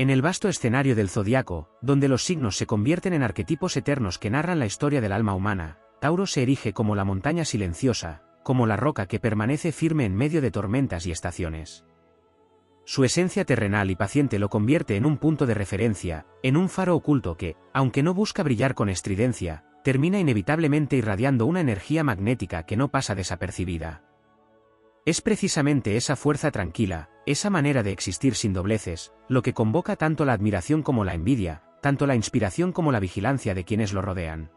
En el vasto escenario del zodiaco, donde los signos se convierten en arquetipos eternos que narran la historia del alma humana, Tauro se erige como la montaña silenciosa, como la roca que permanece firme en medio de tormentas y estaciones. Su esencia terrenal y paciente lo convierte en un punto de referencia, en un faro oculto que, aunque no busca brillar con estridencia, termina inevitablemente irradiando una energía magnética que no pasa desapercibida. Es precisamente esa fuerza tranquila, esa manera de existir sin dobleces, lo que convoca tanto la admiración como la envidia, tanto la inspiración como la vigilancia de quienes lo rodean.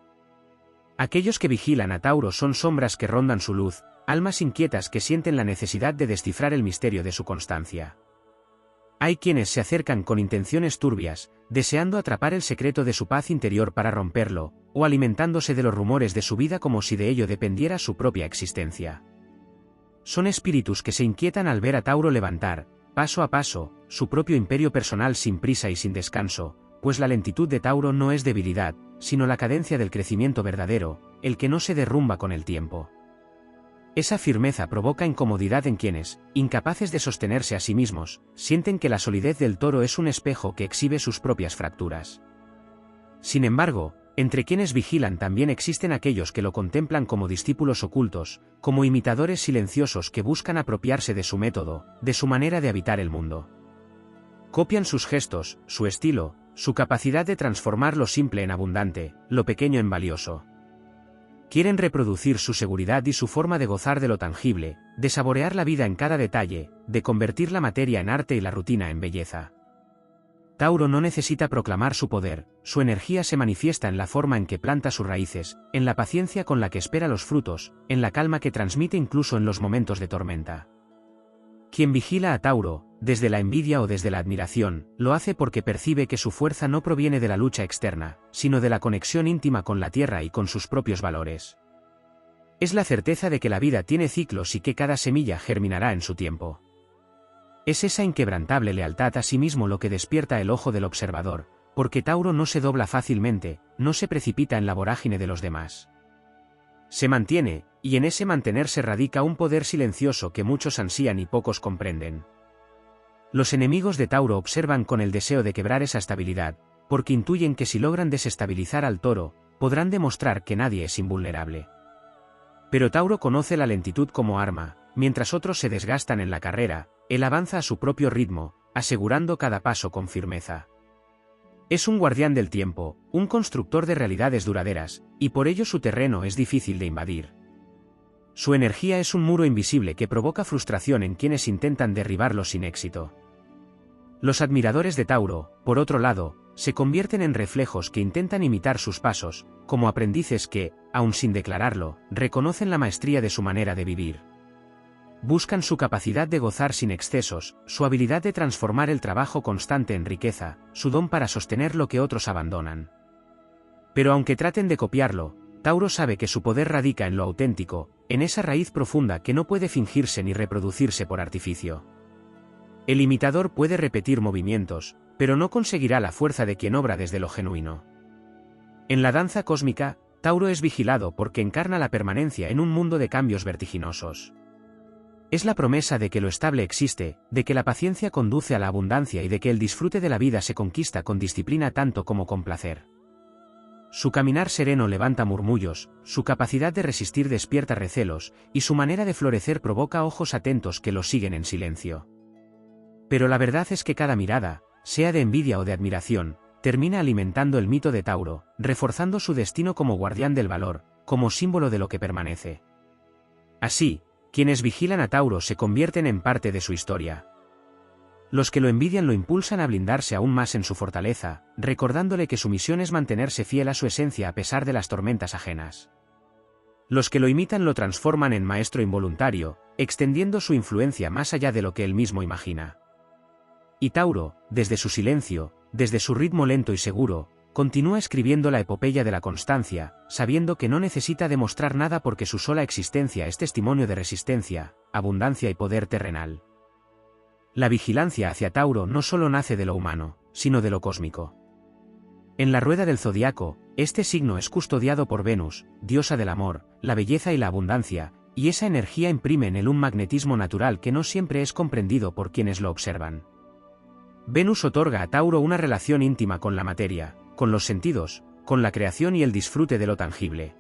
Aquellos que vigilan a Tauro son sombras que rondan su luz, almas inquietas que sienten la necesidad de descifrar el misterio de su constancia. Hay quienes se acercan con intenciones turbias, deseando atrapar el secreto de su paz interior para romperlo, o alimentándose de los rumores de su vida como si de ello dependiera su propia existencia. Son espíritus que se inquietan al ver a Tauro levantar, paso a paso, su propio imperio personal sin prisa y sin descanso, pues la lentitud de Tauro no es debilidad, sino la cadencia del crecimiento verdadero, el que no se derrumba con el tiempo. Esa firmeza provoca incomodidad en quienes, incapaces de sostenerse a sí mismos, sienten que la solidez del toro es un espejo que exhibe sus propias fracturas. Sin embargo, entre quienes vigilan también existen aquellos que lo contemplan como discípulos ocultos, como imitadores silenciosos que buscan apropiarse de su método, de su manera de habitar el mundo. Copian sus gestos, su estilo, su capacidad de transformar lo simple en abundante, lo pequeño en valioso. Quieren reproducir su seguridad y su forma de gozar de lo tangible, de saborear la vida en cada detalle, de convertir la materia en arte y la rutina en belleza. Tauro no necesita proclamar su poder, su energía se manifiesta en la forma en que planta sus raíces, en la paciencia con la que espera los frutos, en la calma que transmite incluso en los momentos de tormenta. Quien vigila a Tauro, desde la envidia o desde la admiración, lo hace porque percibe que su fuerza no proviene de la lucha externa, sino de la conexión íntima con la tierra y con sus propios valores. Es la certeza de que la vida tiene ciclos y que cada semilla germinará en su tiempo. Es esa inquebrantable lealtad a sí mismo lo que despierta el ojo del observador, porque Tauro no se dobla fácilmente, no se precipita en la vorágine de los demás. Se mantiene, y en ese mantenerse radica un poder silencioso que muchos ansían y pocos comprenden. Los enemigos de Tauro observan con el deseo de quebrar esa estabilidad, porque intuyen que si logran desestabilizar al toro, podrán demostrar que nadie es invulnerable. Pero Tauro conoce la lentitud como arma, mientras otros se desgastan en la carrera, él avanza a su propio ritmo, asegurando cada paso con firmeza. Es un guardián del tiempo, un constructor de realidades duraderas, y por ello su terreno es difícil de invadir. Su energía es un muro invisible que provoca frustración en quienes intentan derribarlo sin éxito. Los admiradores de Tauro, por otro lado, se convierten en reflejos que intentan imitar sus pasos, como aprendices que, aun sin declararlo, reconocen la maestría de su manera de vivir. Buscan su capacidad de gozar sin excesos, su habilidad de transformar el trabajo constante en riqueza, su don para sostener lo que otros abandonan. Pero aunque traten de copiarlo, Tauro sabe que su poder radica en lo auténtico, en esa raíz profunda que no puede fingirse ni reproducirse por artificio. El imitador puede repetir movimientos, pero no conseguirá la fuerza de quien obra desde lo genuino. En la danza cósmica, Tauro es vigilado porque encarna la permanencia en un mundo de cambios vertiginosos. Es la promesa de que lo estable existe, de que la paciencia conduce a la abundancia y de que el disfrute de la vida se conquista con disciplina tanto como con placer. Su caminar sereno levanta murmullos, su capacidad de resistir despierta recelos, y su manera de florecer provoca ojos atentos que lo siguen en silencio. Pero la verdad es que cada mirada, sea de envidia o de admiración, termina alimentando el mito de Tauro, reforzando su destino como guardián del valor, como símbolo de lo que permanece. Así, quienes vigilan a Tauro se convierten en parte de su historia. Los que lo envidian lo impulsan a blindarse aún más en su fortaleza, recordándole que su misión es mantenerse fiel a su esencia a pesar de las tormentas ajenas. Los que lo imitan lo transforman en maestro involuntario, extendiendo su influencia más allá de lo que él mismo imagina. Y Tauro, desde su silencio, desde su ritmo lento y seguro, continúa escribiendo la epopeya de la constancia, sabiendo que no necesita demostrar nada porque su sola existencia es testimonio de resistencia, abundancia y poder terrenal. La vigilancia hacia Tauro no solo nace de lo humano, sino de lo cósmico. En la rueda del zodiaco, este signo es custodiado por Venus, diosa del amor, la belleza y la abundancia, y esa energía imprime en él un magnetismo natural que no siempre es comprendido por quienes lo observan. Venus otorga a Tauro una relación íntima con la materia, con los sentidos, con la creación y el disfrute de lo tangible.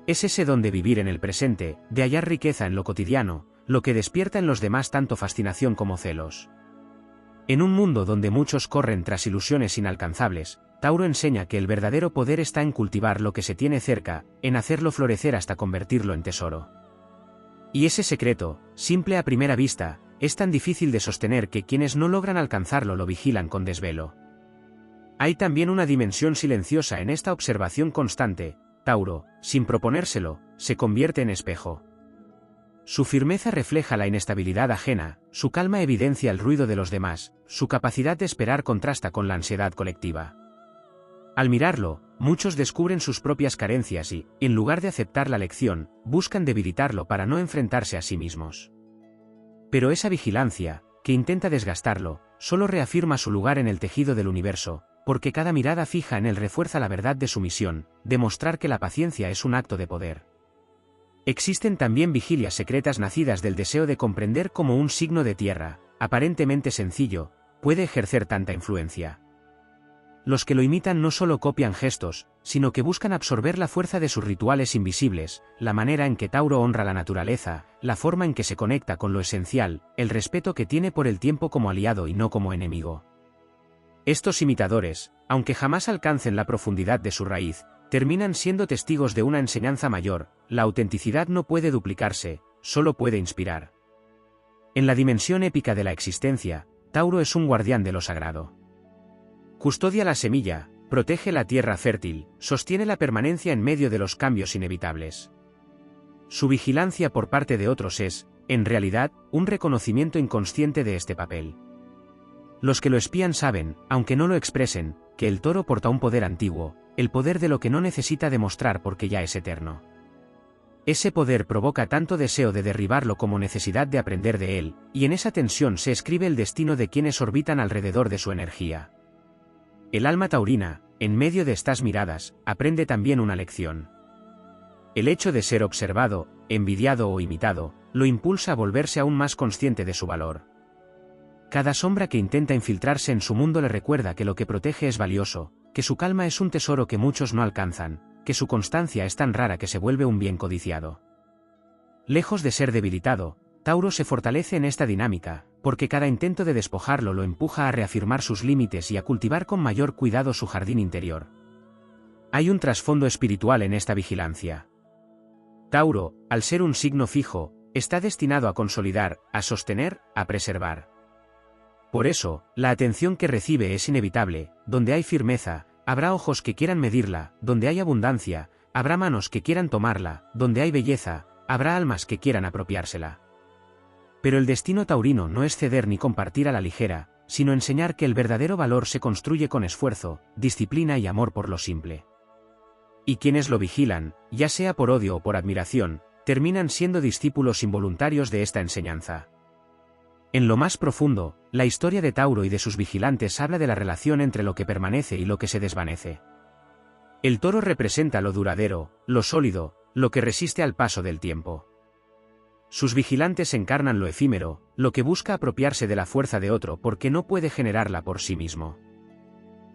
Es ese don de vivir en el presente, de hallar riqueza en lo cotidiano, lo que despierta en los demás tanto fascinación como celos. En un mundo donde muchos corren tras ilusiones inalcanzables, Tauro enseña que el verdadero poder está en cultivar lo que se tiene cerca, en hacerlo florecer hasta convertirlo en tesoro. Y ese secreto, simple a primera vista, es tan difícil de sostener que quienes no logran alcanzarlo lo vigilan con desvelo. Hay también una dimensión silenciosa en esta observación constante. Tauro, sin proponérselo, se convierte en espejo. Su firmeza refleja la inestabilidad ajena, su calma evidencia el ruido de los demás, su capacidad de esperar contrasta con la ansiedad colectiva. Al mirarlo, muchos descubren sus propias carencias y, en lugar de aceptar la lección, buscan debilitarlo para no enfrentarse a sí mismos. Pero esa vigilancia, que intenta desgastarlo, solo reafirma su lugar en el tejido del universo, porque cada mirada fija en él refuerza la verdad de su misión, demostrar que la paciencia es un acto de poder. Existen también vigilias secretas nacidas del deseo de comprender cómo un signo de tierra, aparentemente sencillo, puede ejercer tanta influencia. Los que lo imitan no solo copian gestos, sino que buscan absorber la fuerza de sus rituales invisibles, la manera en que Tauro honra la naturaleza, la forma en que se conecta con lo esencial, el respeto que tiene por el tiempo como aliado y no como enemigo. Estos imitadores, aunque jamás alcancen la profundidad de su raíz, terminan siendo testigos de una enseñanza mayor. La autenticidad no puede duplicarse, solo puede inspirar. En la dimensión épica de la existencia, Tauro es un guardián de lo sagrado. Custodia la semilla, protege la tierra fértil, sostiene la permanencia en medio de los cambios inevitables. Su vigilancia por parte de otros es, en realidad, un reconocimiento inconsciente de este papel. Los que lo espían saben, aunque no lo expresen, que el toro porta un poder antiguo, el poder de lo que no necesita demostrar porque ya es eterno. Ese poder provoca tanto deseo de derribarlo como necesidad de aprender de él, y en esa tensión se escribe el destino de quienes orbitan alrededor de su energía. El alma taurina, en medio de estas miradas, aprende también una lección. El hecho de ser observado, envidiado o imitado, lo impulsa a volverse aún más consciente de su valor. Cada sombra que intenta infiltrarse en su mundo le recuerda que lo que protege es valioso, que su calma es un tesoro que muchos no alcanzan, que su constancia es tan rara que se vuelve un bien codiciado. Lejos de ser debilitado, Tauro se fortalece en esta dinámica, porque cada intento de despojarlo lo empuja a reafirmar sus límites y a cultivar con mayor cuidado su jardín interior. Hay un trasfondo espiritual en esta vigilancia. Tauro, al ser un signo fijo, está destinado a consolidar, a sostener, a preservar. Por eso, la atención que recibe es inevitable. Donde hay firmeza, habrá ojos que quieran medirla; donde hay abundancia, habrá manos que quieran tomarla; donde hay belleza, habrá almas que quieran apropiársela. Pero el destino taurino no es ceder ni compartir a la ligera, sino enseñar que el verdadero valor se construye con esfuerzo, disciplina y amor por lo simple. Y quienes lo vigilan, ya sea por odio o por admiración, terminan siendo discípulos involuntarios de esta enseñanza. En lo más profundo, la historia de Tauro y de sus vigilantes habla de la relación entre lo que permanece y lo que se desvanece. El toro representa lo duradero, lo sólido, lo que resiste al paso del tiempo. Sus vigilantes encarnan lo efímero, lo que busca apropiarse de la fuerza de otro porque no puede generarla por sí mismo.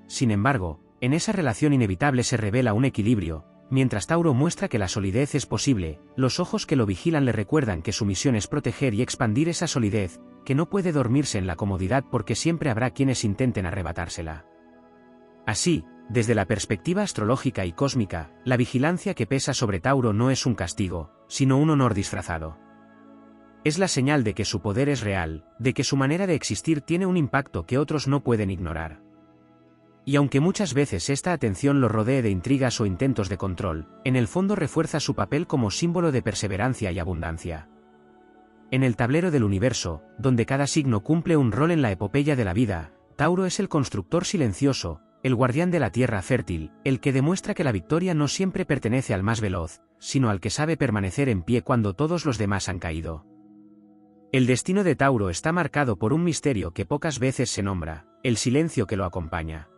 Sin embargo, en esa relación inevitable se revela un equilibrio. Mientras Tauro muestra que la solidez es posible, los ojos que lo vigilan le recuerdan que su misión es proteger y expandir esa solidez, que no puede dormirse en la comodidad porque siempre habrá quienes intenten arrebatársela. Así, desde la perspectiva astrológica y cósmica, la vigilancia que pesa sobre Tauro no es un castigo, sino un honor disfrazado. Es la señal de que su poder es real, de que su manera de existir tiene un impacto que otros no pueden ignorar. Y aunque muchas veces esta atención lo rodee de intrigas o intentos de control, en el fondo refuerza su papel como símbolo de perseverancia y abundancia. En el tablero del universo, donde cada signo cumple un rol en la epopeya de la vida, Tauro es el constructor silencioso, el guardián de la tierra fértil, el que demuestra que la victoria no siempre pertenece al más veloz, sino al que sabe permanecer en pie cuando todos los demás han caído. El destino de Tauro está marcado por un misterio que pocas veces se nombra: el silencio que lo acompaña.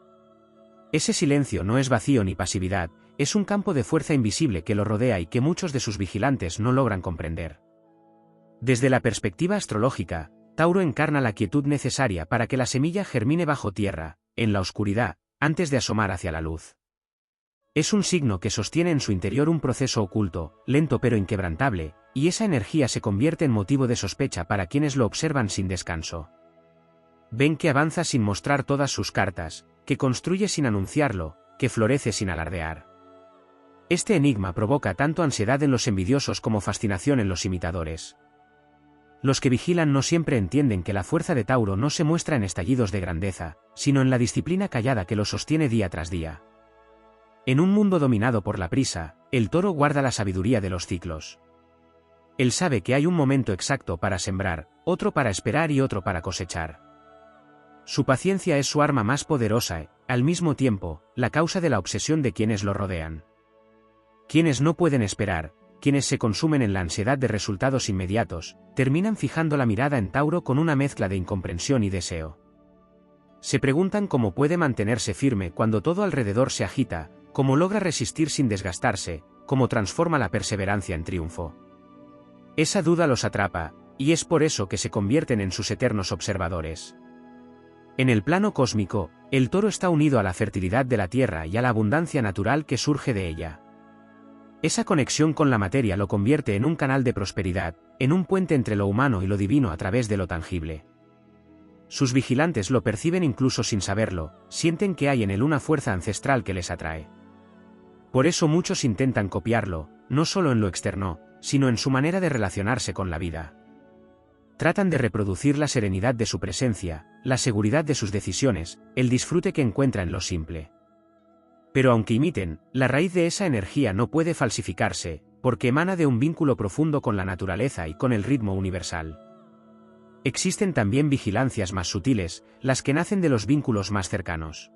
Ese silencio no es vacío ni pasividad, es un campo de fuerza invisible que lo rodea y que muchos de sus vigilantes no logran comprender. Desde la perspectiva astrológica, Tauro encarna la quietud necesaria para que la semilla germine bajo tierra, en la oscuridad, antes de asomar hacia la luz. Es un signo que sostiene en su interior un proceso oculto, lento pero inquebrantable, y esa energía se convierte en motivo de sospecha para quienes lo observan sin descanso. Ven que avanza sin mostrar todas sus cartas, que construye sin anunciarlo, que florece sin alardear. Este enigma provoca tanto ansiedad en los envidiosos como fascinación en los imitadores. Los que vigilan no siempre entienden que la fuerza de Tauro no se muestra en estallidos de grandeza, sino en la disciplina callada que lo sostiene día tras día. En un mundo dominado por la prisa, el toro guarda la sabiduría de los ciclos. Él sabe que hay un momento exacto para sembrar, otro para esperar y otro para cosechar. Su paciencia es su arma más poderosa y, al mismo tiempo, la causa de la obsesión de quienes lo rodean. Quienes no pueden esperar, quienes se consumen en la ansiedad de resultados inmediatos, terminan fijando la mirada en Tauro con una mezcla de incomprensión y deseo. Se preguntan cómo puede mantenerse firme cuando todo alrededor se agita, cómo logra resistir sin desgastarse, cómo transforma la perseverancia en triunfo. Esa duda los atrapa, y es por eso que se convierten en sus eternos observadores. En el plano cósmico, el toro está unido a la fertilidad de la tierra y a la abundancia natural que surge de ella. Esa conexión con la materia lo convierte en un canal de prosperidad, en un puente entre lo humano y lo divino a través de lo tangible. Sus vigilantes lo perciben incluso sin saberlo, sienten que hay en él una fuerza ancestral que les atrae. Por eso muchos intentan copiarlo, no solo en lo externo, sino en su manera de relacionarse con la vida. Tratan de reproducir la serenidad de su presencia, la seguridad de sus decisiones, el disfrute que encuentra en lo simple. Pero aunque imiten, la raíz de esa energía no puede falsificarse, porque emana de un vínculo profundo con la naturaleza y con el ritmo universal. Existen también vigilancias más sutiles, las que nacen de los vínculos más cercanos.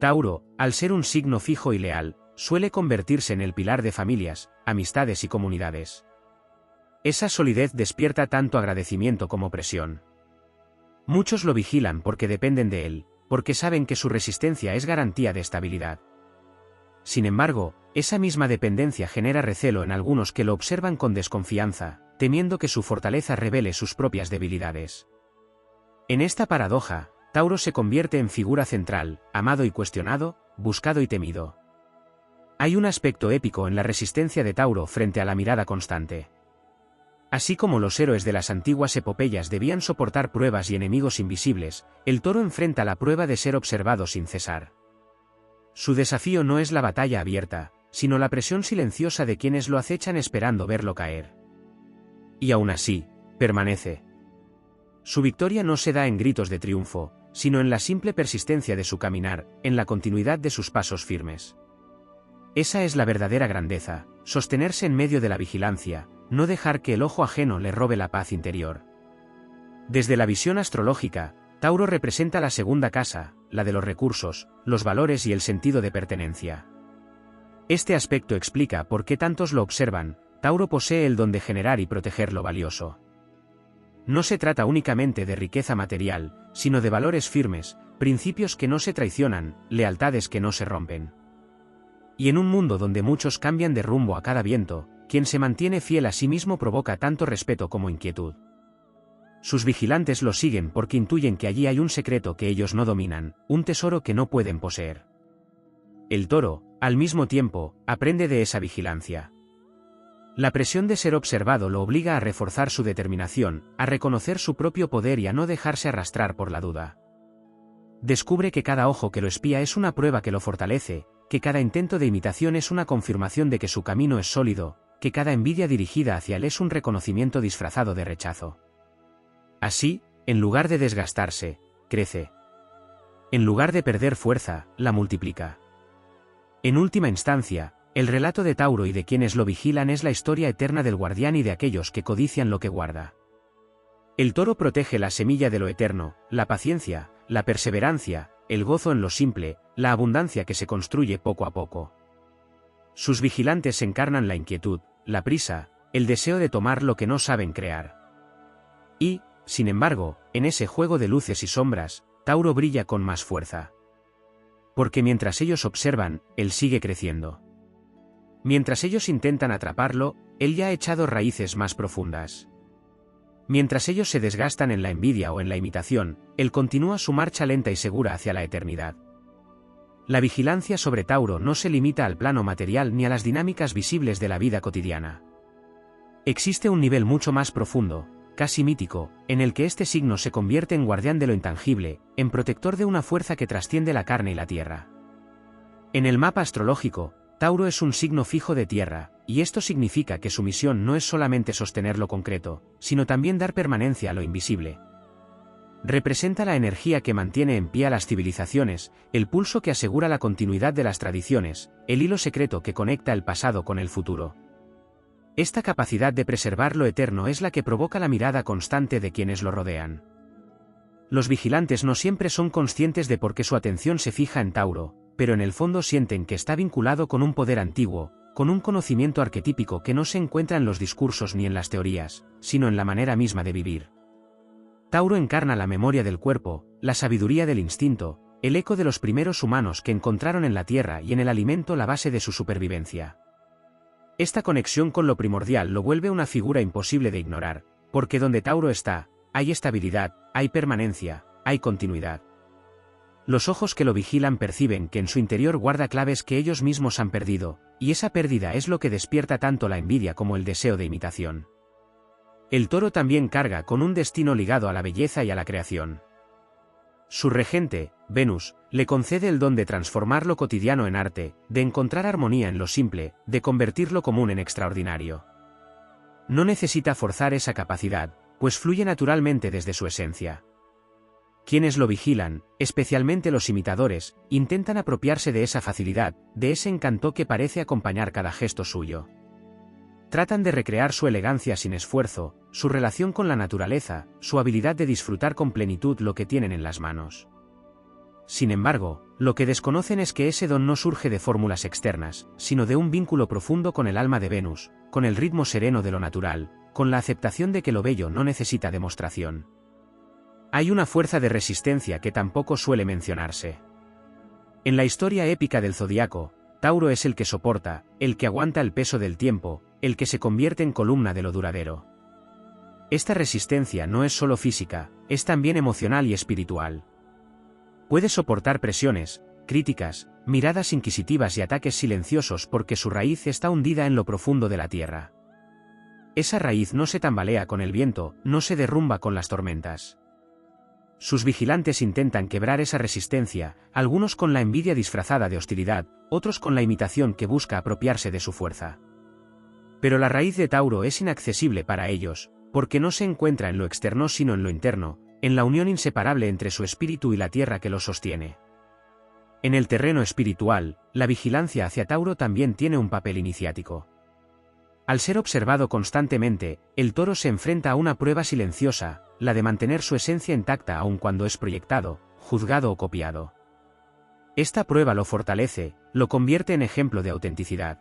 Tauro, al ser un signo fijo y leal, suele convertirse en el pilar de familias, amistades y comunidades. Esa solidez despierta tanto agradecimiento como presión. Muchos lo vigilan porque dependen de él, porque saben que su resistencia es garantía de estabilidad. Sin embargo, esa misma dependencia genera recelo en algunos que lo observan con desconfianza, temiendo que su fortaleza revele sus propias debilidades. En esta paradoja, Tauro se convierte en figura central, amado y cuestionado, buscado y temido. Hay un aspecto épico en la resistencia de Tauro frente a la mirada constante. Así como los héroes de las antiguas epopeyas debían soportar pruebas y enemigos invisibles, el toro enfrenta la prueba de ser observado sin cesar. Su desafío no es la batalla abierta, sino la presión silenciosa de quienes lo acechan esperando verlo caer. Y aún así, permanece. Su victoria no se da en gritos de triunfo, sino en la simple persistencia de su caminar, en la continuidad de sus pasos firmes. Esa es la verdadera grandeza, sostenerse en medio de la vigilancia, no dejar que el ojo ajeno le robe la paz interior. Desde la visión astrológica, Tauro representa la segunda casa, la de los recursos, los valores y el sentido de pertenencia. Este aspecto explica por qué tantos lo observan. Tauro posee el don de generar y proteger lo valioso. No se trata únicamente de riqueza material, sino de valores firmes, principios que no se traicionan, lealtades que no se rompen. Y en un mundo donde muchos cambian de rumbo a cada viento, quien se mantiene fiel a sí mismo provoca tanto respeto como inquietud. Sus vigilantes lo siguen porque intuyen que allí hay un secreto que ellos no dominan, un tesoro que no pueden poseer. El toro, al mismo tiempo, aprende de esa vigilancia. La presión de ser observado lo obliga a reforzar su determinación, a reconocer su propio poder y a no dejarse arrastrar por la duda. Descubre que cada ojo que lo espía es una prueba que lo fortalece, que cada intento de imitación es una confirmación de que su camino es sólido, que cada envidia dirigida hacia él es un reconocimiento disfrazado de rechazo. Así, en lugar de desgastarse, crece. En lugar de perder fuerza, la multiplica. En última instancia, el relato de Tauro y de quienes lo vigilan es la historia eterna del guardián y de aquellos que codician lo que guarda. El toro protege la semilla de lo eterno, la paciencia, la perseverancia, el gozo en lo simple, la abundancia que se construye poco a poco. Sus vigilantes encarnan la inquietud, la prisa, el deseo de tomar lo que no saben crear. Y, sin embargo, en ese juego de luces y sombras, Tauro brilla con más fuerza. Porque mientras ellos observan, él sigue creciendo. Mientras ellos intentan atraparlo, él ya ha echado raíces más profundas. Mientras ellos se desgastan en la envidia o en la imitación, él continúa su marcha lenta y segura hacia la eternidad. La vigilancia sobre Tauro no se limita al plano material ni a las dinámicas visibles de la vida cotidiana. Existe un nivel mucho más profundo, casi mítico, en el que este signo se convierte en guardián de lo intangible, en protector de una fuerza que trasciende la carne y la tierra. En el mapa astrológico, Tauro es un signo fijo de tierra, y esto significa que su misión no es solamente sostener lo concreto, sino también dar permanencia a lo invisible. Representa la energía que mantiene en pie a las civilizaciones, el pulso que asegura la continuidad de las tradiciones, el hilo secreto que conecta el pasado con el futuro. Esta capacidad de preservar lo eterno es la que provoca la mirada constante de quienes lo rodean. Los vigilantes no siempre son conscientes de por qué su atención se fija en Tauro, pero en el fondo sienten que está vinculado con un poder antiguo, con un conocimiento arquetípico que no se encuentra en los discursos ni en las teorías, sino en la manera misma de vivir. Tauro encarna la memoria del cuerpo, la sabiduría del instinto, el eco de los primeros humanos que encontraron en la tierra y en el alimento la base de su supervivencia. Esta conexión con lo primordial lo vuelve una figura imposible de ignorar, porque donde Tauro está, hay estabilidad, hay permanencia, hay continuidad. Los ojos que lo vigilan perciben que en su interior guarda claves que ellos mismos han perdido, y esa pérdida es lo que despierta tanto la envidia como el deseo de imitación. El Toro también carga con un destino ligado a la belleza y a la creación. Su regente, Venus, le concede el don de transformar lo cotidiano en arte, de encontrar armonía en lo simple, de convertir lo común en extraordinario. No necesita forzar esa capacidad, pues fluye naturalmente desde su esencia. Quienes lo vigilan, especialmente los imitadores, intentan apropiarse de esa facilidad, de ese encanto que parece acompañar cada gesto suyo. Tratan de recrear su elegancia sin esfuerzo, su relación con la naturaleza, su habilidad de disfrutar con plenitud lo que tienen en las manos. Sin embargo, lo que desconocen es que ese don no surge de fórmulas externas, sino de un vínculo profundo con el alma de Venus, con el ritmo sereno de lo natural, con la aceptación de que lo bello no necesita demostración. Hay una fuerza de resistencia que tampoco suele mencionarse. En la historia épica del zodiaco, Tauro es el que soporta, el que aguanta el peso del tiempo, el que se convierte en columna de lo duradero. Esta resistencia no es solo física, es también emocional y espiritual. Puede soportar presiones, críticas, miradas inquisitivas y ataques silenciosos porque su raíz está hundida en lo profundo de la tierra. Esa raíz no se tambalea con el viento, no se derrumba con las tormentas. Sus vigilantes intentan quebrar esa resistencia, algunos con la envidia disfrazada de hostilidad, otros con la imitación que busca apropiarse de su fuerza. Pero la raíz de Tauro es inaccesible para ellos, porque no se encuentra en lo externo sino en lo interno, en la unión inseparable entre su espíritu y la tierra que lo sostiene. En el terreno espiritual, la vigilancia hacia Tauro también tiene un papel iniciático. Al ser observado constantemente, el Toro se enfrenta a una prueba silenciosa, la de mantener su esencia intacta aun cuando es proyectado, juzgado o copiado. Esta prueba lo fortalece, lo convierte en ejemplo de autenticidad.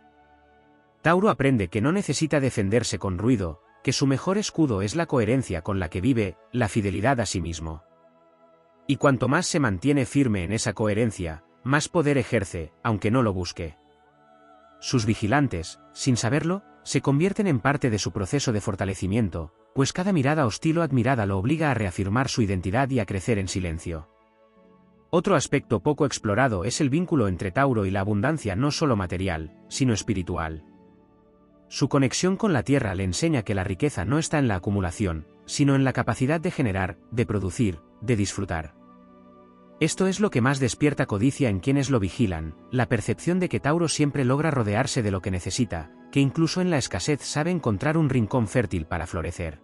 Tauro aprende que no necesita defenderse con ruido, que su mejor escudo es la coherencia con la que vive, la fidelidad a sí mismo. Y cuanto más se mantiene firme en esa coherencia, más poder ejerce, aunque no lo busque. Sus vigilantes, sin saberlo, se convierten en parte de su proceso de fortalecimiento, pues cada mirada hostil o admirada lo obliga a reafirmar su identidad y a crecer en silencio. Otro aspecto poco explorado es el vínculo entre Tauro y la abundancia no solo material, sino espiritual. Su conexión con la tierra le enseña que la riqueza no está en la acumulación, sino en la capacidad de generar, de producir, de disfrutar. Esto es lo que más despierta codicia en quienes lo vigilan, la percepción de que Tauro siempre logra rodearse de lo que necesita, que incluso en la escasez sabe encontrar un rincón fértil para florecer.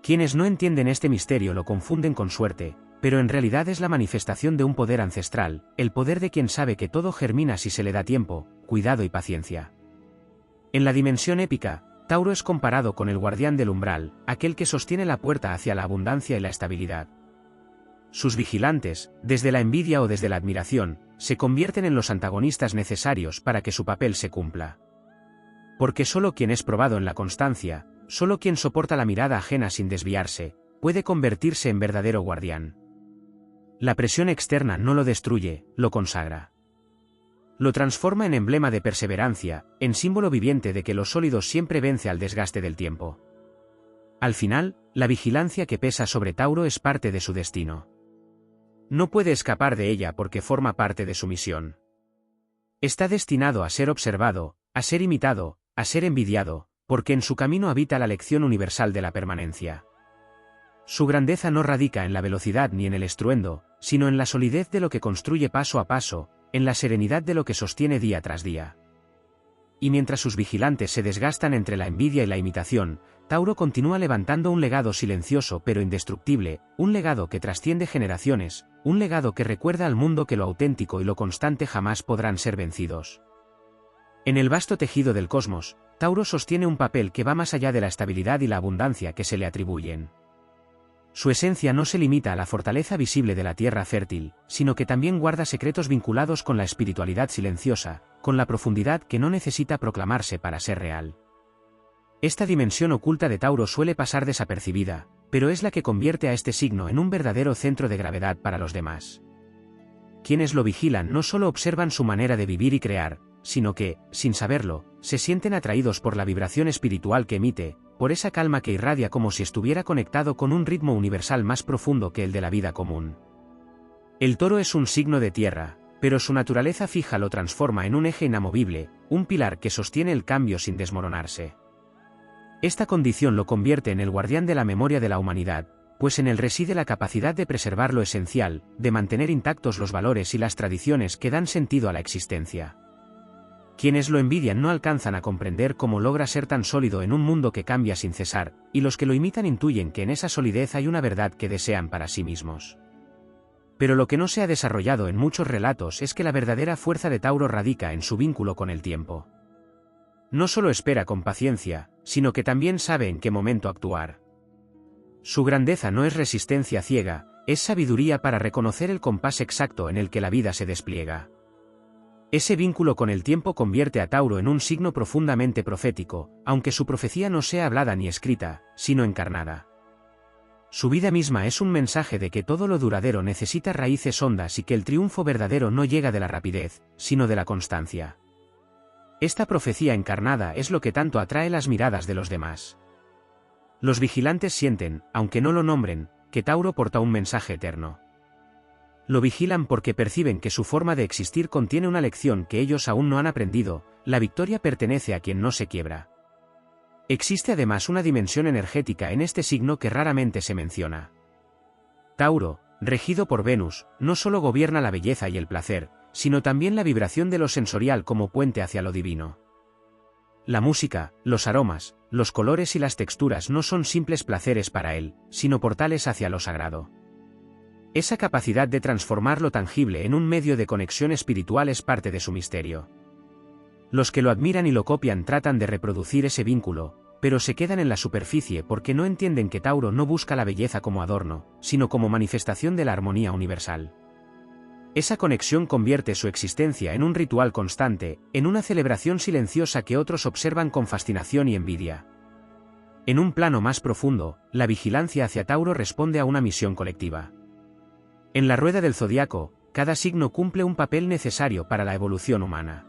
Quienes no entienden este misterio lo confunden con suerte, pero en realidad es la manifestación de un poder ancestral, el poder de quien sabe que todo germina si se le da tiempo, cuidado y paciencia. En la dimensión épica, Tauro es comparado con el guardián del umbral, aquel que sostiene la puerta hacia la abundancia y la estabilidad. Sus vigilantes, desde la envidia o desde la admiración, se convierten en los antagonistas necesarios para que su papel se cumpla. Porque solo quien es probado en la constancia, solo quien soporta la mirada ajena sin desviarse, puede convertirse en verdadero guardián. La presión externa no lo destruye, lo consagra. Lo transforma en emblema de perseverancia, en símbolo viviente de que lo sólido siempre vence al desgaste del tiempo. Al final, la vigilancia que pesa sobre Tauro es parte de su destino. No puede escapar de ella porque forma parte de su misión. Está destinado a ser observado, a ser imitado, a ser envidiado, porque en su camino habita la lección universal de la permanencia. Su grandeza no radica en la velocidad ni en el estruendo, sino en la solidez de lo que construye paso a paso, en la serenidad de lo que sostiene día tras día. Y mientras sus vigilantes se desgastan entre la envidia y la imitación, Tauro continúa levantando un legado silencioso pero indestructible, un legado que trasciende generaciones, un legado que recuerda al mundo que lo auténtico y lo constante jamás podrán ser vencidos. En el vasto tejido del cosmos, Tauro sostiene un papel que va más allá de la estabilidad y la abundancia que se le atribuyen. Su esencia no se limita a la fortaleza visible de la tierra fértil, sino que también guarda secretos vinculados con la espiritualidad silenciosa, con la profundidad que no necesita proclamarse para ser real. Esta dimensión oculta de Tauro suele pasar desapercibida, pero es la que convierte a este signo en un verdadero centro de gravedad para los demás. Quienes lo vigilan no solo observan su manera de vivir y crear, sino que, sin saberlo, se sienten atraídos por la vibración espiritual que emite, por esa calma que irradia como si estuviera conectado con un ritmo universal más profundo que el de la vida común. El Toro es un signo de tierra, pero su naturaleza fija lo transforma en un eje inamovible, un pilar que sostiene el cambio sin desmoronarse. Esta condición lo convierte en el guardián de la memoria de la humanidad, pues en él reside la capacidad de preservar lo esencial, de mantener intactos los valores y las tradiciones que dan sentido a la existencia. Quienes lo envidian no alcanzan a comprender cómo logra ser tan sólido en un mundo que cambia sin cesar, y los que lo imitan intuyen que en esa solidez hay una verdad que desean para sí mismos. Pero lo que no se ha desarrollado en muchos relatos es que la verdadera fuerza de Tauro radica en su vínculo con el tiempo. No solo espera con paciencia, sino que también sabe en qué momento actuar. Su grandeza no es resistencia ciega, es sabiduría para reconocer el compás exacto en el que la vida se despliega. Ese vínculo con el tiempo convierte a Tauro en un signo profundamente profético, aunque su profecía no sea hablada ni escrita, sino encarnada. Su vida misma es un mensaje de que todo lo duradero necesita raíces hondas y que el triunfo verdadero no llega de la rapidez, sino de la constancia. Esta profecía encarnada es lo que tanto atrae las miradas de los demás. Los vigilantes sienten, aunque no lo nombren, que Tauro porta un mensaje eterno. Lo vigilan porque perciben que su forma de existir contiene una lección que ellos aún no han aprendido: la victoria pertenece a quien no se quiebra. Existe además una dimensión energética en este signo que raramente se menciona. Tauro, regido por Venus, no solo gobierna la belleza y el placer, sino también la vibración de lo sensorial como puente hacia lo divino. La música, los aromas, los colores y las texturas no son simples placeres para él, sino portales hacia lo sagrado. Esa capacidad de transformar lo tangible en un medio de conexión espiritual es parte de su misterio. Los que lo admiran y lo copian tratan de reproducir ese vínculo, pero se quedan en la superficie porque no entienden que Tauro no busca la belleza como adorno, sino como manifestación de la armonía universal. Esa conexión convierte su existencia en un ritual constante, en una celebración silenciosa que otros observan con fascinación y envidia. En un plano más profundo, la vigilancia hacia Tauro responde a una misión colectiva. En la rueda del zodiaco, cada signo cumple un papel necesario para la evolución humana.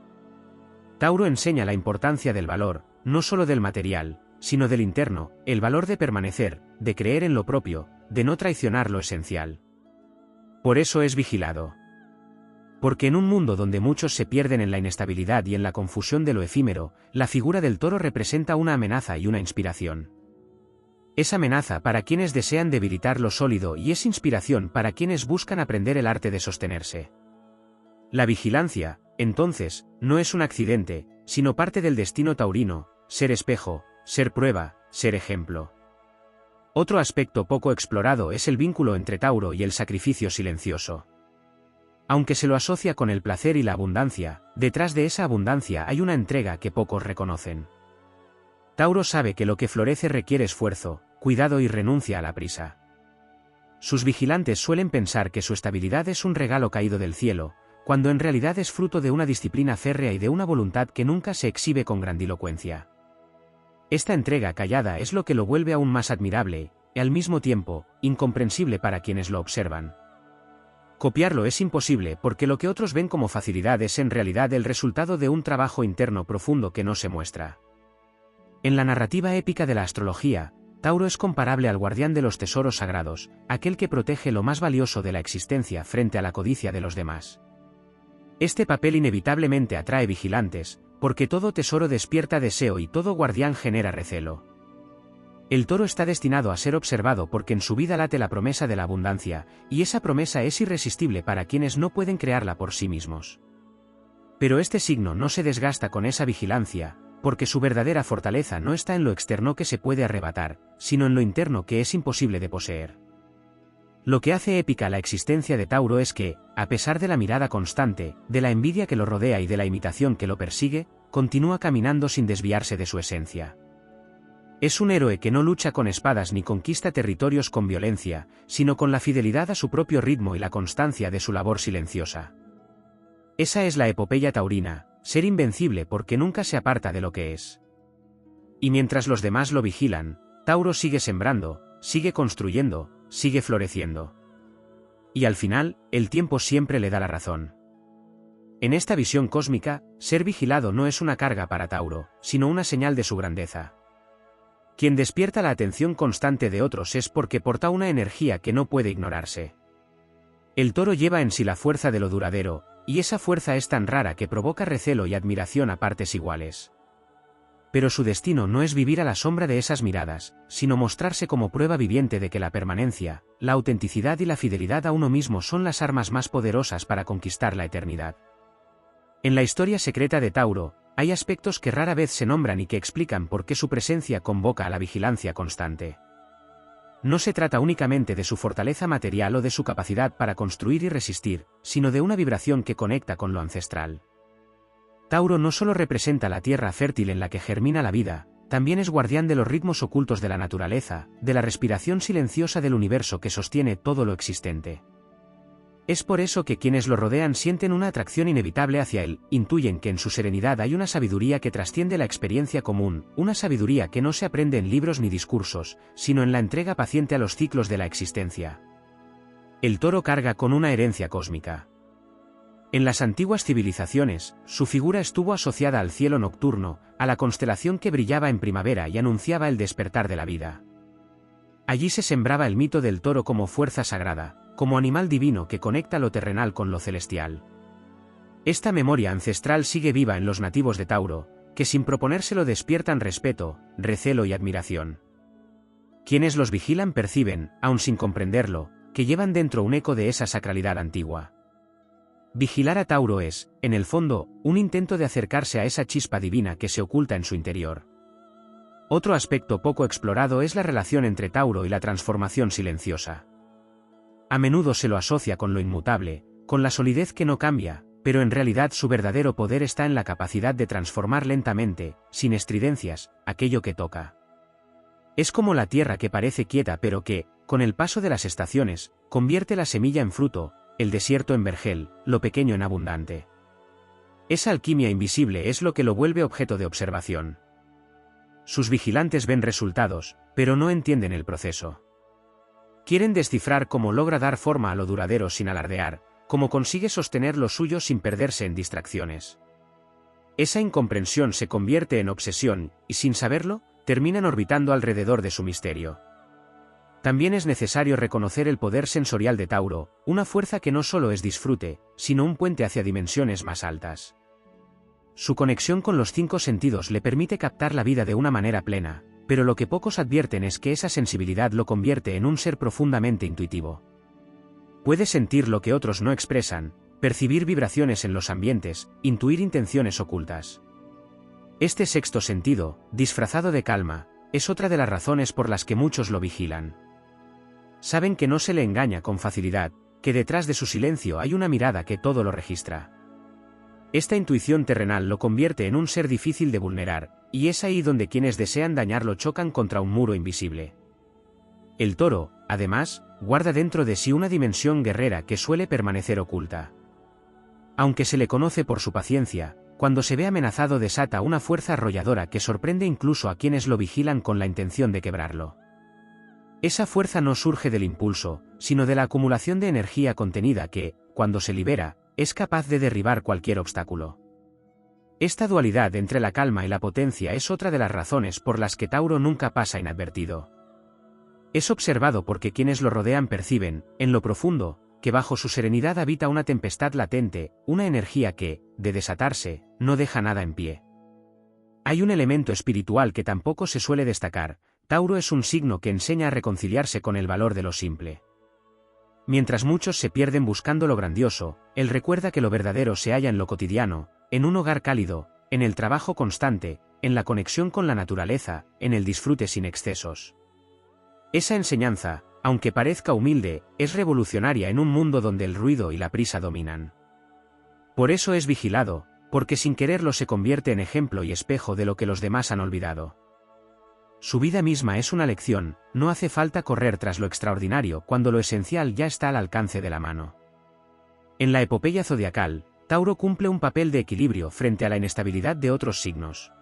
Tauro enseña la importancia del valor, no solo del material, sino del interno, el valor de permanecer, de creer en lo propio, de no traicionar lo esencial. Por eso es vigilado. Porque en un mundo donde muchos se pierden en la inestabilidad y en la confusión de lo efímero, la figura del Toro representa una amenaza y una inspiración. Es amenaza para quienes desean debilitar lo sólido y es inspiración para quienes buscan aprender el arte de sostenerse. La vigilancia, entonces, no es un accidente, sino parte del destino taurino: ser espejo, ser prueba, ser ejemplo. Otro aspecto poco explorado es el vínculo entre Tauro y el sacrificio silencioso. Aunque se lo asocia con el placer y la abundancia, detrás de esa abundancia hay una entrega que pocos reconocen. Tauro sabe que lo que florece requiere esfuerzo, cuidado y renuncia a la prisa. Sus vigilantes suelen pensar que su estabilidad es un regalo caído del cielo, cuando en realidad es fruto de una disciplina férrea y de una voluntad que nunca se exhibe con grandilocuencia. Esta entrega callada es lo que lo vuelve aún más admirable, y al mismo tiempo, incomprensible para quienes lo observan. Copiarlo es imposible porque lo que otros ven como facilidad es en realidad el resultado de un trabajo interno profundo que no se muestra. En la narrativa épica de la astrología, Tauro es comparable al guardián de los tesoros sagrados, aquel que protege lo más valioso de la existencia frente a la codicia de los demás. Este papel inevitablemente atrae vigilantes, porque todo tesoro despierta deseo y todo guardián genera recelo. El toro está destinado a ser observado porque en su vida late la promesa de la abundancia, y esa promesa es irresistible para quienes no pueden crearla por sí mismos. Pero este signo no se desgasta con esa vigilancia, porque su verdadera fortaleza no está en lo externo que se puede arrebatar, sino en lo interno que es imposible de poseer. Lo que hace épica la existencia de Tauro es que, a pesar de la mirada constante, de la envidia que lo rodea y de la imitación que lo persigue, continúa caminando sin desviarse de su esencia. Es un héroe que no lucha con espadas ni conquista territorios con violencia, sino con la fidelidad a su propio ritmo y la constancia de su labor silenciosa. Esa es la epopeya taurina, ser invencible porque nunca se aparta de lo que es. Y mientras los demás lo vigilan, Tauro sigue sembrando, sigue construyendo, sigue floreciendo. Y al final, el tiempo siempre le da la razón. En esta visión cósmica, ser vigilado no es una carga para Tauro, sino una señal de su grandeza. Quien despierta la atención constante de otros es porque porta una energía que no puede ignorarse. El toro lleva en sí la fuerza de lo duradero, y esa fuerza es tan rara que provoca recelo y admiración a partes iguales. Pero su destino no es vivir a la sombra de esas miradas, sino mostrarse como prueba viviente de que la permanencia, la autenticidad y la fidelidad a uno mismo son las armas más poderosas para conquistar la eternidad. En la historia secreta de Tauro, hay aspectos que rara vez se nombran y que explican por qué su presencia convoca a la vigilancia constante. No se trata únicamente de su fortaleza material o de su capacidad para construir y resistir, sino de una vibración que conecta con lo ancestral. Tauro no solo representa la tierra fértil en la que germina la vida, también es guardián de los ritmos ocultos de la naturaleza, de la respiración silenciosa del universo que sostiene todo lo existente. Es por eso que quienes lo rodean sienten una atracción inevitable hacia él, intuyen que en su serenidad hay una sabiduría que trasciende la experiencia común, una sabiduría que no se aprende en libros ni discursos, sino en la entrega paciente a los ciclos de la existencia. El toro carga con una herencia cósmica. En las antiguas civilizaciones, su figura estuvo asociada al cielo nocturno, a la constelación que brillaba en primavera y anunciaba el despertar de la vida. Allí se sembraba el mito del toro como fuerza sagrada, como animal divino que conecta lo terrenal con lo celestial. Esta memoria ancestral sigue viva en los nativos de Tauro, que sin proponérselo despiertan respeto, recelo y admiración. Quienes los vigilan perciben, aun sin comprenderlo, que llevan dentro un eco de esa sacralidad antigua. Vigilar a Tauro es, en el fondo, un intento de acercarse a esa chispa divina que se oculta en su interior. Otro aspecto poco explorado es la relación entre Tauro y la transformación silenciosa. A menudo se lo asocia con lo inmutable, con la solidez que no cambia, pero en realidad su verdadero poder está en la capacidad de transformar lentamente, sin estridencias, aquello que toca. Es como la tierra que parece quieta pero que, con el paso de las estaciones, convierte la semilla en fruto, el desierto en vergel, lo pequeño en abundante. Esa alquimia invisible es lo que lo vuelve objeto de observación. Sus vigilantes ven resultados, pero no entienden el proceso. Quieren descifrar cómo logra dar forma a lo duradero sin alardear, cómo consigue sostener lo suyo sin perderse en distracciones. Esa incomprensión se convierte en obsesión, y sin saberlo, terminan orbitando alrededor de su misterio. También es necesario reconocer el poder sensorial de Tauro, una fuerza que no solo es disfrute, sino un puente hacia dimensiones más altas. Su conexión con los 5 sentidos le permite captar la vida de una manera plena, pero lo que pocos advierten es que esa sensibilidad lo convierte en un ser profundamente intuitivo. Puede sentir lo que otros no expresan, percibir vibraciones en los ambientes, intuir intenciones ocultas. Este sexto sentido, disfrazado de calma, es otra de las razones por las que muchos lo vigilan. Saben que no se le engaña con facilidad, que detrás de su silencio hay una mirada que todo lo registra. Esta intuición terrenal lo convierte en un ser difícil de vulnerar, y es ahí donde quienes desean dañarlo chocan contra un muro invisible. El toro, además, guarda dentro de sí una dimensión guerrera que suele permanecer oculta. Aunque se le conoce por su paciencia, cuando se ve amenazado desata una fuerza arrolladora que sorprende incluso a quienes lo vigilan con la intención de quebrarlo. Esa fuerza no surge del impulso, sino de la acumulación de energía contenida que, cuando se libera, es capaz de derribar cualquier obstáculo. Esta dualidad entre la calma y la potencia es otra de las razones por las que Tauro nunca pasa inadvertido. Es observado porque quienes lo rodean perciben, en lo profundo, que bajo su serenidad habita una tempestad latente, una energía que, de desatarse, no deja nada en pie. Hay un elemento espiritual que tampoco se suele destacar. Tauro es un signo que enseña a reconciliarse con el valor de lo simple. Mientras muchos se pierden buscando lo grandioso, él recuerda que lo verdadero se halla en lo cotidiano, en un hogar cálido, en el trabajo constante, en la conexión con la naturaleza, en el disfrute sin excesos. Esa enseñanza, aunque parezca humilde, es revolucionaria en un mundo donde el ruido y la prisa dominan. Por eso es vigilado, porque sin quererlo se convierte en ejemplo y espejo de lo que los demás han olvidado. Su vida misma es una lección, no hace falta correr tras lo extraordinario cuando lo esencial ya está al alcance de la mano. En la epopeya zodiacal, Tauro cumple un papel de equilibrio frente a la inestabilidad de otros signos.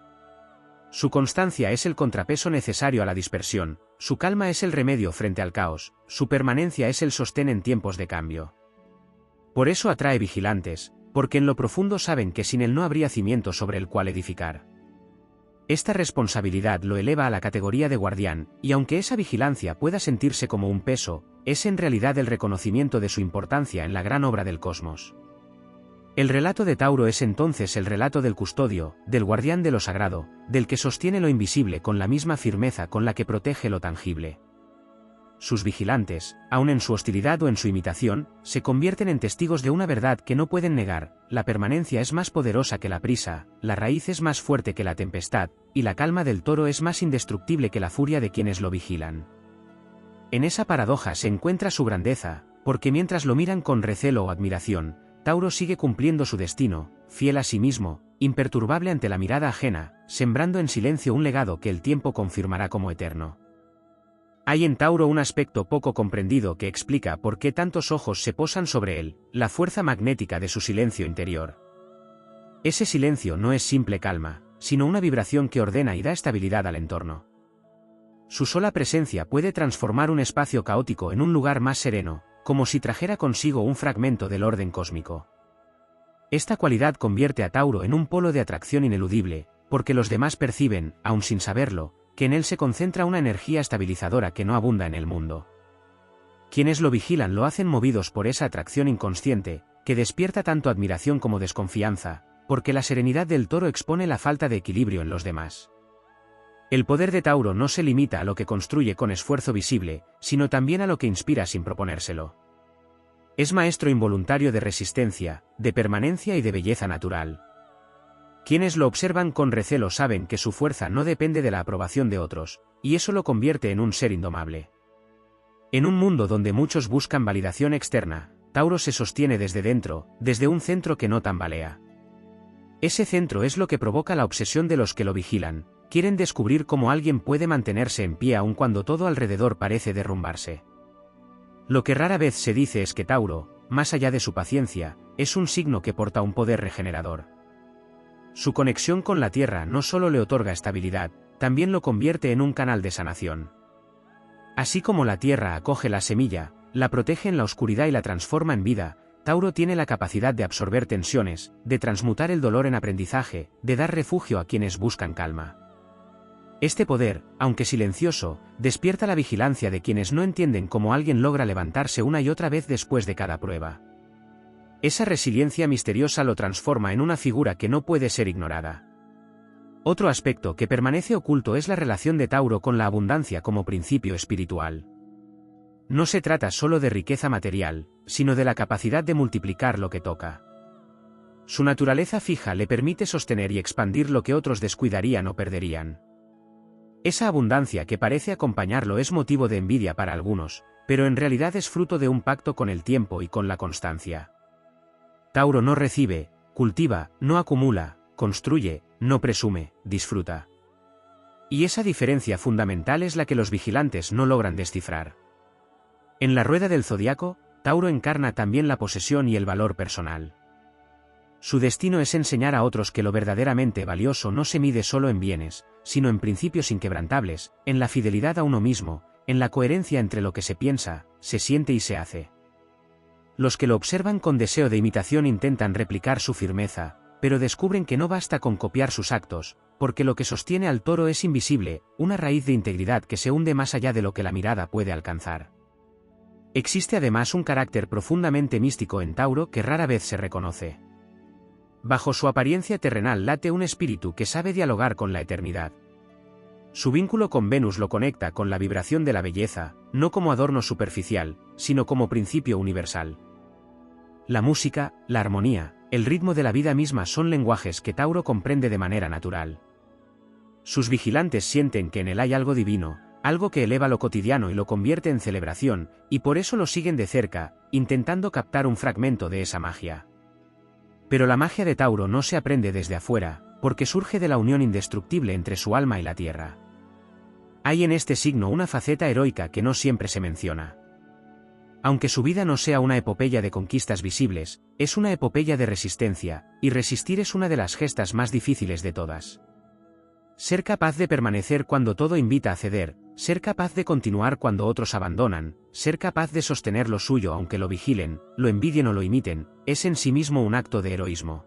Su constancia es el contrapeso necesario a la dispersión, su calma es el remedio frente al caos, su permanencia es el sostén en tiempos de cambio. Por eso atrae vigilantes, porque en lo profundo saben que sin él no habría cimiento sobre el cual edificar. Esta responsabilidad lo eleva a la categoría de guardián, y aunque esa vigilancia pueda sentirse como un peso, es en realidad el reconocimiento de su importancia en la gran obra del cosmos. El relato de Tauro es entonces el relato del custodio, del guardián de lo sagrado, del que sostiene lo invisible con la misma firmeza con la que protege lo tangible. Sus vigilantes, aun en su hostilidad o en su imitación, se convierten en testigos de una verdad que no pueden negar: la permanencia es más poderosa que la prisa, la raíz es más fuerte que la tempestad, y la calma del toro es más indestructible que la furia de quienes lo vigilan. En esa paradoja se encuentra su grandeza, porque mientras lo miran con recelo o admiración, Tauro sigue cumpliendo su destino, fiel a sí mismo, imperturbable ante la mirada ajena, sembrando en silencio un legado que el tiempo confirmará como eterno. Hay en Tauro un aspecto poco comprendido que explica por qué tantos ojos se posan sobre él: la fuerza magnética de su silencio interior. Ese silencio no es simple calma, sino una vibración que ordena y da estabilidad al entorno. Su sola presencia puede transformar un espacio caótico en un lugar más sereno, como si trajera consigo un fragmento del orden cósmico. Esta cualidad convierte a Tauro en un polo de atracción ineludible, porque los demás perciben, aun sin saberlo, que en él se concentra una energía estabilizadora que no abunda en el mundo. Quienes lo vigilan lo hacen movidos por esa atracción inconsciente, que despierta tanto admiración como desconfianza, porque la serenidad del toro expone la falta de equilibrio en los demás. El poder de Tauro no se limita a lo que construye con esfuerzo visible, sino también a lo que inspira sin proponérselo. Es maestro involuntario de resistencia, de permanencia y de belleza natural. Quienes lo observan con recelo saben que su fuerza no depende de la aprobación de otros, y eso lo convierte en un ser indomable. En un mundo donde muchos buscan validación externa, Tauro se sostiene desde dentro, desde un centro que no tambalea. Ese centro es lo que provoca la obsesión de los que lo vigilan: quieren descubrir cómo alguien puede mantenerse en pie aun cuando todo alrededor parece derrumbarse. Lo que rara vez se dice es que Tauro, más allá de su paciencia, es un signo que porta un poder regenerador. Su conexión con la tierra no solo le otorga estabilidad, también lo convierte en un canal de sanación. Así como la tierra acoge la semilla, la protege en la oscuridad y la transforma en vida, Tauro tiene la capacidad de absorber tensiones, de transmutar el dolor en aprendizaje, de dar refugio a quienes buscan calma. Este poder, aunque silencioso, despierta la vigilancia de quienes no entienden cómo alguien logra levantarse una y otra vez después de cada prueba. Esa resiliencia misteriosa lo transforma en una figura que no puede ser ignorada. Otro aspecto que permanece oculto es la relación de Tauro con la abundancia como principio espiritual. No se trata solo de riqueza material, sino de la capacidad de multiplicar lo que toca. Su naturaleza fija le permite sostener y expandir lo que otros descuidarían o perderían. Esa abundancia que parece acompañarlo es motivo de envidia para algunos, pero en realidad es fruto de un pacto con el tiempo y con la constancia. Tauro no recibe, cultiva, no acumula, construye, no presume, disfruta. Y esa diferencia fundamental es la que los vigilantes no logran descifrar. En la rueda del zodiaco, Tauro encarna también la posesión y el valor personal. Su destino es enseñar a otros que lo verdaderamente valioso no se mide solo en bienes, sino en principios inquebrantables, en la fidelidad a uno mismo, en la coherencia entre lo que se piensa, se siente y se hace. Los que lo observan con deseo de imitación intentan replicar su firmeza, pero descubren que no basta con copiar sus actos, porque lo que sostiene al toro es invisible, una raíz de integridad que se hunde más allá de lo que la mirada puede alcanzar. Existe además un carácter profundamente místico en Tauro que rara vez se reconoce. Bajo su apariencia terrenal late un espíritu que sabe dialogar con la eternidad. Su vínculo con Venus lo conecta con la vibración de la belleza, no como adorno superficial, sino como principio universal. La música, la armonía, el ritmo de la vida misma son lenguajes que Tauro comprende de manera natural. Sus vigilantes sienten que en él hay algo divino, algo que eleva lo cotidiano y lo convierte en celebración, y por eso lo siguen de cerca, intentando captar un fragmento de esa magia. Pero la magia de Tauro no se aprende desde afuera, porque surge de la unión indestructible entre su alma y la tierra. Hay en este signo una faceta heroica que no siempre se menciona. Aunque su vida no sea una epopeya de conquistas visibles, es una epopeya de resistencia, y resistir es una de las gestas más difíciles de todas. Ser capaz de permanecer cuando todo invita a ceder, ser capaz de continuar cuando otros abandonan, ser capaz de sostener lo suyo aunque lo vigilen, lo envidien o lo imiten, es en sí mismo un acto de heroísmo.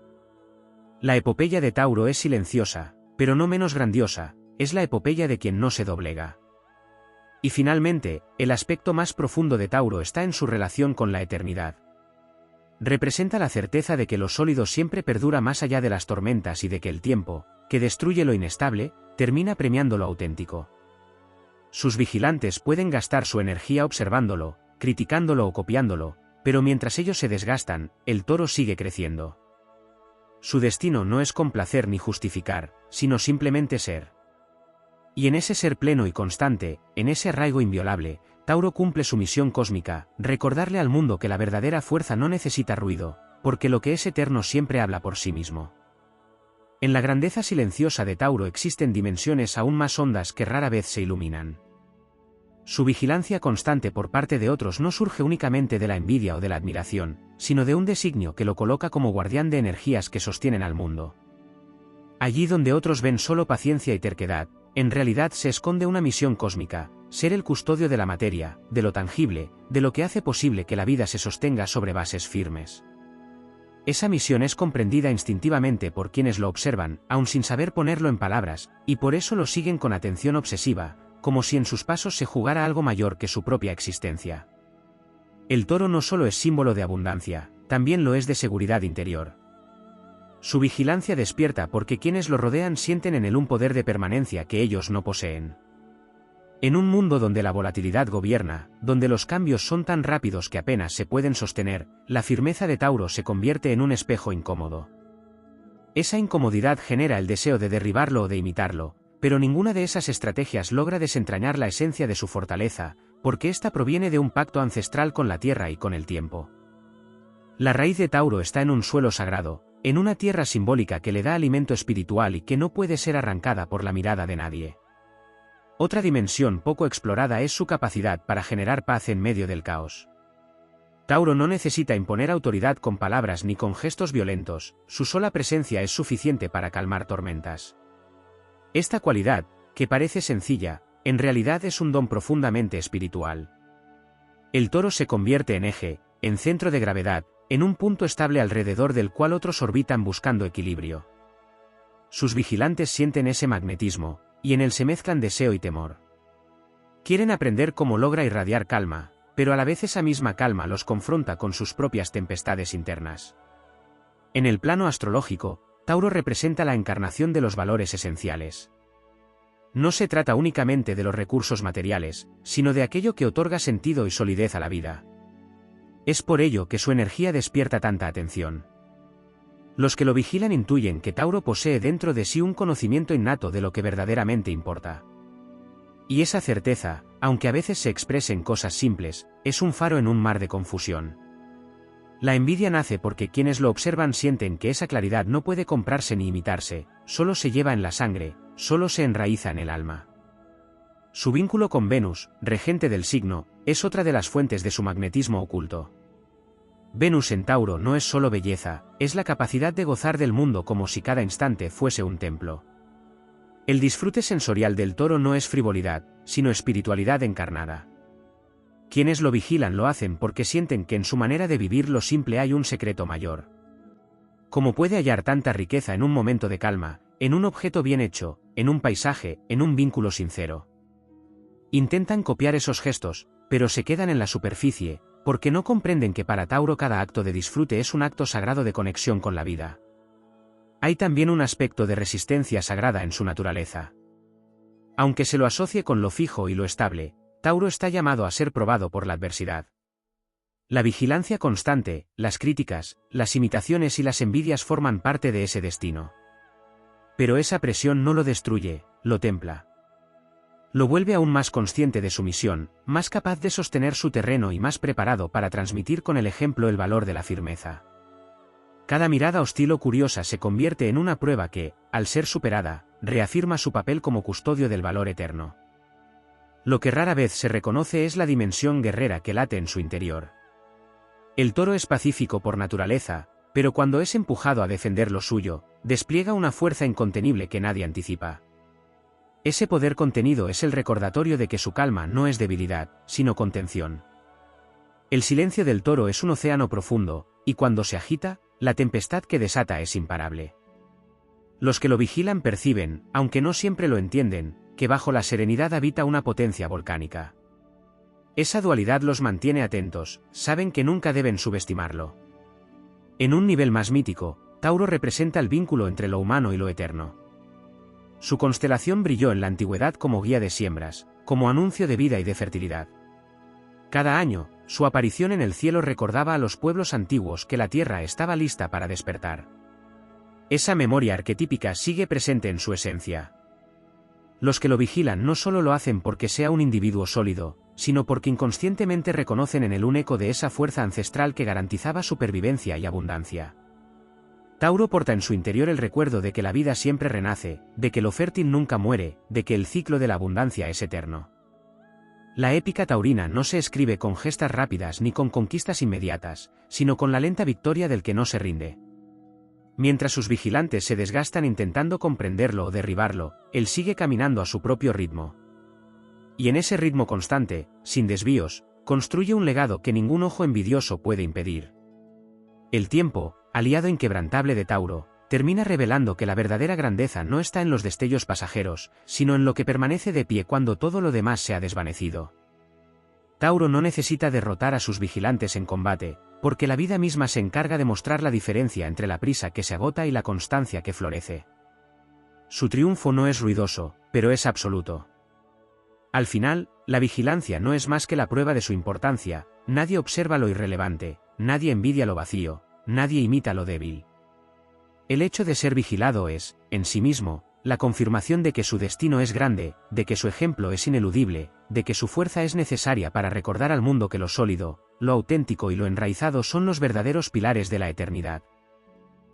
La epopeya de Tauro es silenciosa, pero no menos grandiosa, es la epopeya de quien no se doblega. Y finalmente, el aspecto más profundo de Tauro está en su relación con la eternidad. Representa la certeza de que lo sólido siempre perdura más allá de las tormentas y de que el tiempo, que destruye lo inestable, termina premiando lo auténtico. Sus vigilantes pueden gastar su energía observándolo, criticándolo o copiándolo, pero mientras ellos se desgastan, el toro sigue creciendo. Su destino no es complacer ni justificar, sino simplemente ser. Y en ese ser pleno y constante, en ese arraigo inviolable, Tauro cumple su misión cósmica, recordarle al mundo que la verdadera fuerza no necesita ruido, porque lo que es eterno siempre habla por sí mismo. En la grandeza silenciosa de Tauro existen dimensiones aún más hondas que rara vez se iluminan. Su vigilancia constante por parte de otros no surge únicamente de la envidia o de la admiración, sino de un designio que lo coloca como guardián de energías que sostienen al mundo. Allí donde otros ven solo paciencia y terquedad, en realidad se esconde una misión cósmica, ser el custodio de la materia, de lo tangible, de lo que hace posible que la vida se sostenga sobre bases firmes. Esa misión es comprendida instintivamente por quienes lo observan, aun sin saber ponerlo en palabras, y por eso lo siguen con atención obsesiva, como si en sus pasos se jugara algo mayor que su propia existencia. El toro no solo es símbolo de abundancia, también lo es de seguridad interior. Su vigilancia despierta porque quienes lo rodean sienten en él un poder de permanencia que ellos no poseen. En un mundo donde la volatilidad gobierna, donde los cambios son tan rápidos que apenas se pueden sostener, la firmeza de Tauro se convierte en un espejo incómodo. Esa incomodidad genera el deseo de derribarlo o de imitarlo, pero ninguna de esas estrategias logra desentrañar la esencia de su fortaleza, porque ésta proviene de un pacto ancestral con la tierra y con el tiempo. La raíz de Tauro está en un suelo sagrado, en una tierra simbólica que le da alimento espiritual y que no puede ser arrancada por la mirada de nadie. Otra dimensión poco explorada es su capacidad para generar paz en medio del caos. Tauro no necesita imponer autoridad con palabras ni con gestos violentos, su sola presencia es suficiente para calmar tormentas. Esta cualidad, que parece sencilla, en realidad es un don profundamente espiritual. El toro se convierte en eje, en centro de gravedad, en un punto estable alrededor del cual otros orbitan buscando equilibrio. Sus vigilantes sienten ese magnetismo, y en él se mezclan deseo y temor. Quieren aprender cómo logra irradiar calma, pero a la vez esa misma calma los confronta con sus propias tempestades internas. En el plano astrológico, Tauro representa la encarnación de los valores esenciales. No se trata únicamente de los recursos materiales, sino de aquello que otorga sentido y solidez a la vida. Es por ello que su energía despierta tanta atención. Los que lo vigilan intuyen que Tauro posee dentro de sí un conocimiento innato de lo que verdaderamente importa. Y esa certeza, aunque a veces se exprese en cosas simples, es un faro en un mar de confusión. La envidia nace porque quienes lo observan sienten que esa claridad no puede comprarse ni imitarse, solo se lleva en la sangre, solo se enraiza en el alma. Su vínculo con Venus, regente del signo, es otra de las fuentes de su magnetismo oculto. Venus en Tauro no es solo belleza, es la capacidad de gozar del mundo como si cada instante fuese un templo. El disfrute sensorial del toro no es frivolidad, sino espiritualidad encarnada. Quienes lo vigilan lo hacen porque sienten que en su manera de vivir lo simple hay un secreto mayor. ¿Cómo puede hallar tanta riqueza en un momento de calma, en un objeto bien hecho, en un paisaje, en un vínculo sincero. Intentan copiar esos gestos, pero se quedan en la superficie, porque no comprenden que para Tauro cada acto de disfrute es un acto sagrado de conexión con la vida. Hay también un aspecto de resistencia sagrada en su naturaleza. Aunque se lo asocie con lo fijo y lo estable, Tauro está llamado a ser probado por la adversidad. La vigilancia constante, las críticas, las imitaciones y las envidias forman parte de ese destino. Pero esa presión no lo destruye, lo templa. Lo vuelve aún más consciente de su misión, más capaz de sostener su terreno y más preparado para transmitir con el ejemplo el valor de la firmeza. Cada mirada hostil o curiosa se convierte en una prueba que, al ser superada, reafirma su papel como custodio del valor eterno. Lo que rara vez se reconoce es la dimensión guerrera que late en su interior. El toro es pacífico por naturaleza, pero cuando es empujado a defender lo suyo, despliega una fuerza incontenible que nadie anticipa. Ese poder contenido es el recordatorio de que su calma no es debilidad, sino contención. El silencio del toro es un océano profundo, y cuando se agita, la tempestad que desata es imparable. Los que lo vigilan perciben, aunque no siempre lo entienden, que bajo la serenidad habita una potencia volcánica. Esa dualidad los mantiene atentos, saben que nunca deben subestimarlo. En un nivel más mítico, Tauro representa el vínculo entre lo humano y lo eterno. Su constelación brilló en la antigüedad como guía de siembras, como anuncio de vida y de fertilidad. Cada año, su aparición en el cielo recordaba a los pueblos antiguos que la tierra estaba lista para despertar. Esa memoria arquetípica sigue presente en su esencia. Los que lo vigilan no solo lo hacen porque sea un individuo sólido, sino porque inconscientemente reconocen en él un eco de esa fuerza ancestral que garantizaba supervivencia y abundancia. Tauro porta en su interior el recuerdo de que la vida siempre renace, de que lo fértil nunca muere, de que el ciclo de la abundancia es eterno. La épica taurina no se escribe con gestas rápidas ni con conquistas inmediatas, sino con la lenta victoria del que no se rinde. Mientras sus vigilantes se desgastan intentando comprenderlo o derribarlo, él sigue caminando a su propio ritmo. Y en ese ritmo constante, sin desvíos, construye un legado que ningún ojo envidioso puede impedir. El tiempo, aliado inquebrantable de Tauro, termina revelando que la verdadera grandeza no está en los destellos pasajeros, sino en lo que permanece de pie cuando todo lo demás se ha desvanecido. Tauro no necesita derrotar a sus vigilantes en combate, porque la vida misma se encarga de mostrar la diferencia entre la prisa que se agota y la constancia que florece. Su triunfo no es ruidoso, pero es absoluto. Al final, la vigilancia no es más que la prueba de su importancia, nadie observa lo irrelevante, nadie envidia lo vacío, nadie imita lo débil. El hecho de ser vigilado es, en sí mismo, la confirmación de que su destino es grande, de que su ejemplo es ineludible, de que su fuerza es necesaria para recordar al mundo que lo sólido, lo auténtico y lo enraizado son los verdaderos pilares de la eternidad.